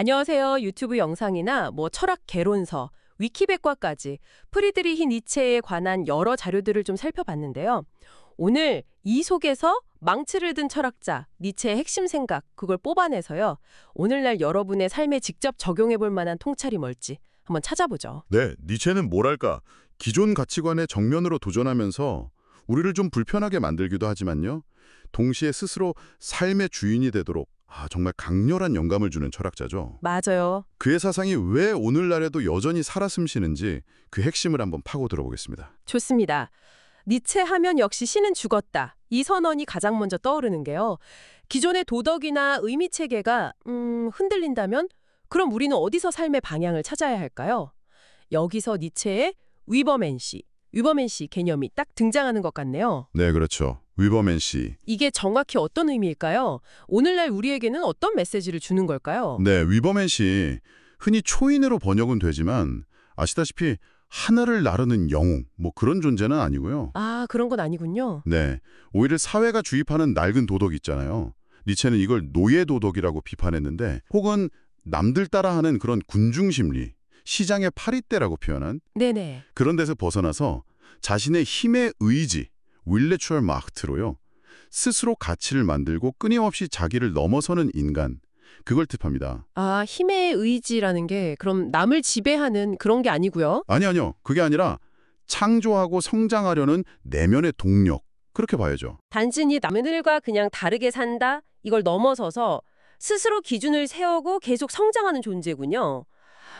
안녕하세요. 유튜브 영상이나 철학 개론서, 위키백과까지 프리드리히 니체에 관한 여러 자료들을 좀 살펴봤는데요. 오늘 이 속에서 망치를 든 철학자, 니체의 핵심 생각, 그걸 뽑아내서요. 오늘날 여러분의 삶에 직접 적용해 볼 만한 통찰이 뭘지 한번 찾아보죠. 네, 니체는 뭐랄까, 기존 가치관에 정면으로 도전하면서 우리를 좀 불편하게 만들기도 하지만요. 동시에 스스로 삶의 주인이 되도록 정말 강렬한 영감을 주는 철학자죠. 맞아요. 그의 사상이 왜 오늘날에도 여전히 살아 숨쉬는지 그 핵심을 한번 파고 들어보겠습니다. 좋습니다. 니체 하면 역시 신은 죽었다. 이 선언이 가장 먼저 떠오르는 게요. 기존의 도덕이나 의미체계가 흔들린다면 그럼 우리는 어디서 삶의 방향을 찾아야 할까요? 여기서 니체의 위버맨시 개념이 딱 등장하는 것 같네요. 네, 그렇죠. 위버맨시. 이게 정확히 어떤 의미일까요? 오늘날 우리에게는 어떤 메시지를 주는 걸까요? 네, 위버맨시. 흔히 초인으로 번역은 되지만 아시다시피 하늘을 나르는 영웅, 그런 존재는 아니고요. 아, 그런 건 아니군요. 네, 오히려 사회가 주입하는 낡은 도덕 있잖아요. 니체는 이걸 노예 도덕이라고 비판했는데 혹은 남들 따라하는 그런 군중심리, 시장의 파리떼라고 표현한 네네. 그런 데서 벗어나서 자신의 힘의 의지, 윌레추얼 마흐트로요. 스스로 가치를 만들고 끊임없이 자기를 넘어서는 인간, 그걸 뜻합니다. 아, 힘의 의지라는 게 그럼 남을 지배하는 그런 게 아니고요? 아니요. 그게 아니라 창조하고 성장하려는 내면의 동력, 그렇게 봐야죠. 단순히 남들과 그냥 다르게 산다? 이걸 넘어서서 스스로 기준을 세우고 계속 성장하는 존재군요.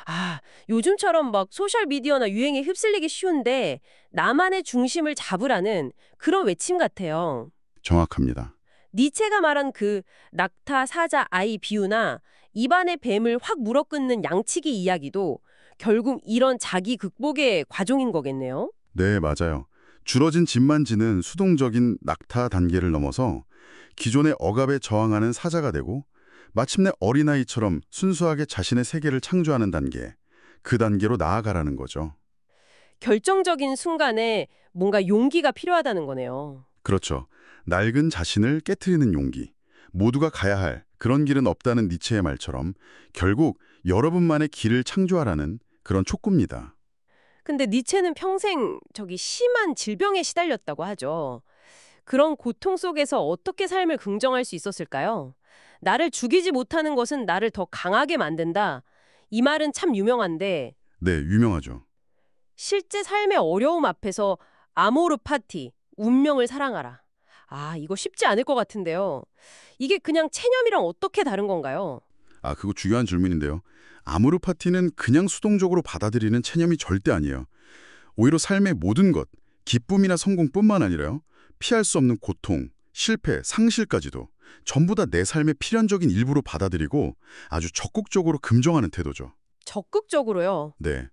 아, 요즘처럼 소셜미디어나 유행에 휩쓸리기 쉬운데 나만의 중심을 잡으라는 그런 외침 같아요. 정확합니다. 니체가 말한 그 낙타, 사자, 아이 비유나 입안의 뱀을 확 물어뜯는 양치기 이야기도 결국 이런 자기 극복의 과정인 거겠네요. 네, 맞아요. 줄어진 집만 지는 수동적인 낙타 단계를 넘어서 기존의 억압에 저항하는 사자가 되고 마침내 어린아이처럼 순수하게 자신의 세계를 창조하는 단계, 그 단계로 나아가라는 거죠. 결정적인 순간에 뭔가 용기가 필요하다는 거네요. 그렇죠. 낡은 자신을 깨트리는 용기. 모두가 가야 할 그런 길은 없다는 니체의 말처럼 결국 여러분만의 길을 창조하라는 그런 촉구입니다. 근데 니체는 평생 심한 질병에 시달렸다고 하죠. 그런 고통 속에서 어떻게 삶을 긍정할 수 있었을까요? 나를 죽이지 못하는 것은 나를 더 강하게 만든다. 이 말은 참 유명한데 네, 유명하죠. 실제 삶의 어려움 앞에서 아모르 파티, 운명을 사랑하라. 아, 이거 쉽지 않을 것 같은데요. 이게 그냥 체념이랑 어떻게 다른 건가요? 그거 중요한 질문인데요. 아모르 파티는 그냥 수동적으로 받아들이는 체념이 절대 아니에요. 오히려 삶의 모든 것, 기쁨이나 성공뿐만 아니라요. 피할 수 없는 고통, 실패, 상실까지도 전부 다 내 삶의 필연적인 일부로 받아들이고 아주 적극적으로 긍정하는 태도죠. 적극적으로요. 네.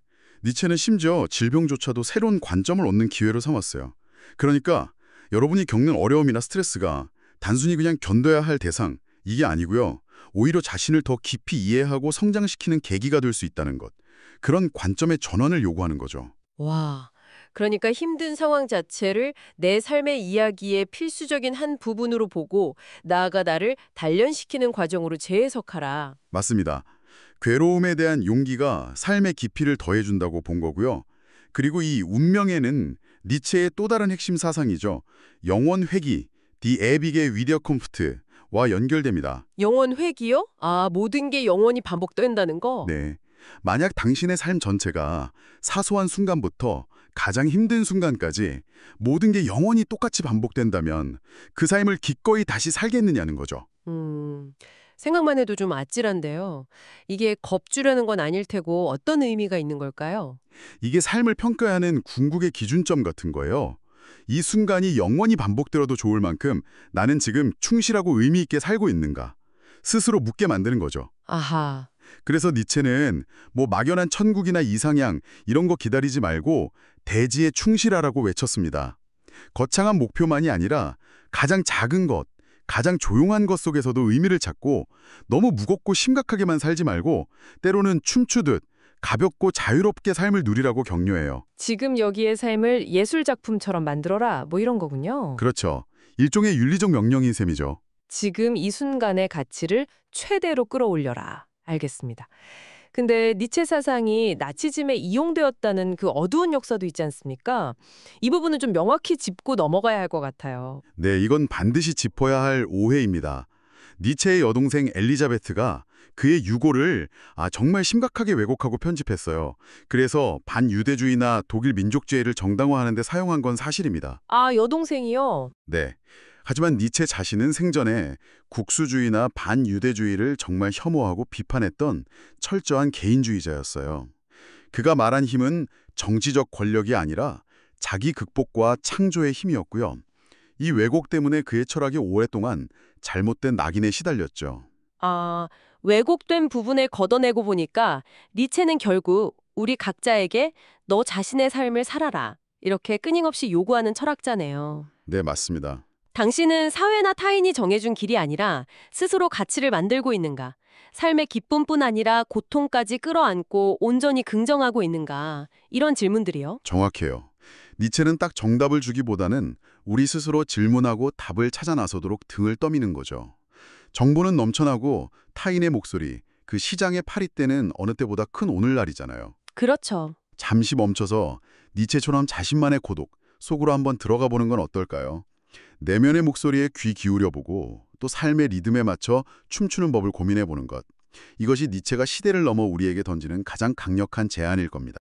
니체는 심지어 질병조차도 새로운 관점을 얻는 기회로 삼았어요. 그러니까 여러분이 겪는 어려움이나 스트레스가 단순히 그냥 견뎌야 할 대상, 이게 아니고요. 오히려 자신을 더 깊이 이해하고 성장시키는 계기가 될 수 있다는 것. 그런 관점의 전환을 요구하는 거죠. 와, 그러니까 힘든 상황 자체를 내 삶의 이야기의 필수적인 한 부분으로 보고 나아가 나를 단련시키는 과정으로 재해석하라. 맞습니다. 괴로움에 대한 용기가 삶의 깊이를 더해준다고 본 거고요. 그리고 이 운명에는 니체의 또 다른 핵심 사상이죠. 영원 회귀, Die ewige Wiederkunft와 연결됩니다. 영원 회귀요? 아, 모든 게 영원히 반복된다는 거? 네. 만약 당신의 삶 전체가 사소한 순간부터 가장 힘든 순간까지 모든 게 영원히 똑같이 반복된다면 그 삶을 기꺼이 다시 살겠느냐는 거죠. 생각만 해도 좀 아찔한데요. 이게 겁주려는 건 아닐 테고 어떤 의미가 있는 걸까요? 이게 삶을 평가하는 궁극의 기준점 같은 거예요. 이 순간이 영원히 반복되어도 좋을 만큼 나는 지금 충실하고 의미 있게 살고 있는가? 스스로 묻게 만드는 거죠. 아하. 그래서 니체는 막연한 천국이나 이상향 이런 거 기다리지 말고 대지에 충실하라고 외쳤습니다. 거창한 목표만이 아니라 가장 작은 것, 가장 조용한 것 속에서도 의미를 찾고 너무 무겁고 심각하게만 살지 말고 때로는 춤추듯 가볍고 자유롭게 삶을 누리라고 격려해요. 지금 여기의 삶을 예술작품처럼 만들어라, 이런 거군요. 그렇죠. 일종의 윤리적 명령인 셈이죠. 지금 이 순간의 가치를 최대로 끌어올려라. 알겠습니다. 근데 니체 사상이 나치즘에 이용되었다는 그 어두운 역사도 있지 않습니까? 이 부분은 좀 명확히 짚고 넘어가야 할 것 같아요. 네, 이건 반드시 짚어야 할 오해입니다. 니체의 여동생 엘리자베트가 그의 유고를 정말 심각하게 왜곡하고 편집했어요. 그래서 반유대주의나 독일 민족주의를 정당화하는 데 사용한 건 사실입니다. 아, 여동생이요? 네. 하지만 니체 자신은 생전에 국수주의나 반유대주의를 정말 혐오하고 비판했던 철저한 개인주의자였어요. 그가 말한 힘은 정치적 권력이 아니라 자기 극복과 창조의 힘이었고요. 이 왜곡 때문에 그의 철학이 오랫동안 잘못된 낙인에 시달렸죠. 아, 왜곡된 부분을 걷어내고 보니까 니체는 결국 우리 각자에게 너 자신의 삶을 살아라. 이렇게 끊임없이 요구하는 철학자네요. 네, 맞습니다. 당신은 사회나 타인이 정해준 길이 아니라 스스로 가치를 만들고 있는가? 삶의 기쁨뿐 아니라 고통까지 끌어안고 온전히 긍정하고 있는가? 이런 질문들이요. 정확해요. 니체는 딱 정답을 주기보다는 우리 스스로 질문하고 답을 찾아 나서도록 등을 떠미는 거죠. 정보는 넘쳐나고 타인의 목소리, 그 시장의 파리때는 어느 때보다 큰 오늘날이잖아요. 그렇죠. 잠시 멈춰서 니체처럼 자신만의 고독, 속으로 한번 들어가 보는 건 어떨까요? 내면의 목소리에 귀 기울여보고 또 삶의 리듬에 맞춰 춤추는 법을 고민해보는 것. 이것이 니체가 시대를 넘어 우리에게 던지는 가장 강력한 제안일 겁니다.